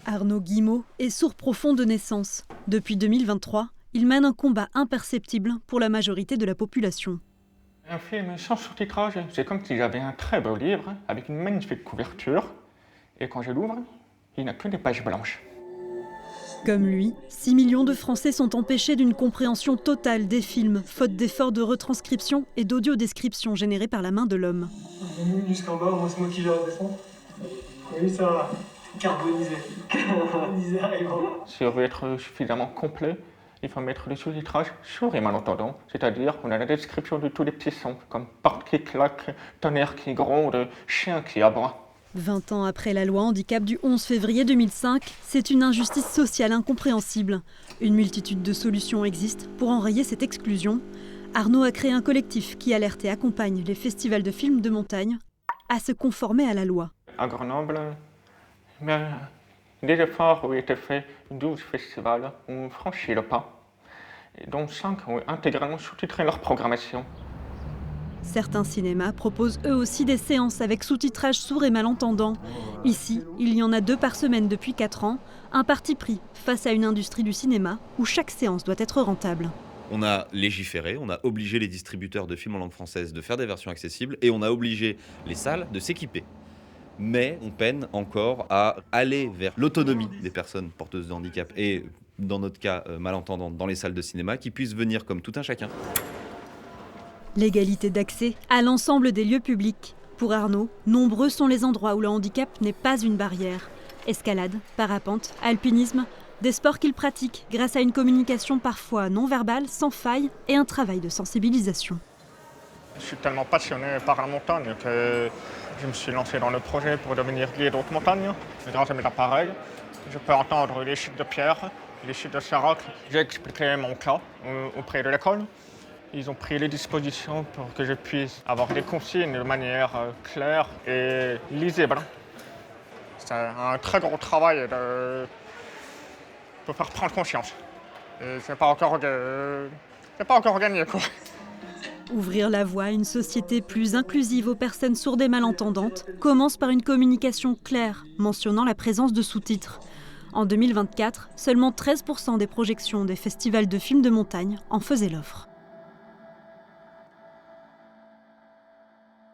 Arnaud Guimot est sourd profond de naissance. Depuis 2023, il mène un combat imperceptible pour la majorité de la population. Un film sans sous-titrage, c'est comme si j'avais un très beau livre avec une magnifique couverture, et quand je l'ouvre, il n'y a que des pages blanches. Comme lui, 6 millions de Français sont empêchés d'une compréhension totale des films, faute d'efforts de retranscription et d'audio-description générés par la main de l'homme. Jusqu'en bas, moi c'est moi qui gère le dessin. Oui, ça va. Carbonisé. Carbonisé, Si on veut être suffisamment complet, il faut mettre le sous-titrage sourd et malentendant, c'est-à-dire on a la description de tous les petits sons, comme porte qui claque, tonnerre qui gronde, chien qui aboie. 20 ans après la loi handicap du 11 février 2005, c'est une injustice sociale incompréhensible. Une multitude de solutions existent pour enrayer cette exclusion. Arnaud a créé un collectif qui alerte et accompagne les festivals de films de montagne à se conformer à la loi. À Grenoble, des efforts ont été faits, 12 festivals ont franchi le pas, et dont 5 ont intégralement sous-titré leur programmation. Certains cinémas proposent eux aussi des séances avec sous-titrage sourd et malentendant. Ici, il y en a 2 par semaine depuis 4 ans, un parti pris face à une industrie du cinéma où chaque séance doit être rentable. On a légiféré, on a obligé les distributeurs de films en langue française de faire des versions accessibles et on a obligé les salles de s'équiper. Mais on peine encore à aller vers l'autonomie des personnes porteuses de handicap et, dans notre cas, malentendantes dans les salles de cinéma, qui puissent venir comme tout un chacun. L'égalité d'accès à l'ensemble des lieux publics. Pour Arnaud, nombreux sont les endroits où le handicap n'est pas une barrière. Escalade, parapente, alpinisme, des sports qu'il pratique grâce à une communication parfois non verbale, sans faille et un travail de sensibilisation. Je suis tellement passionné par la montagne que je me suis lancé dans le projet pour devenir guide haute montagne. Grâce à mes appareils, je peux entendre les chutes de pierre, les chutes de sérac. J'ai expliqué mon cas auprès de l'école. Ils ont pris les dispositions pour que je puisse avoir des consignes de manière claire et lisible. C'est un très gros travail pour faire prendre conscience. Et c'est pas encore gagné, quoi. Ouvrir la voie à une société plus inclusive aux personnes sourdes et malentendantes commence par une communication claire, mentionnant la présence de sous-titres. En 2024, seulement 13% des projections des festivals de films de montagne en faisaient l'offre.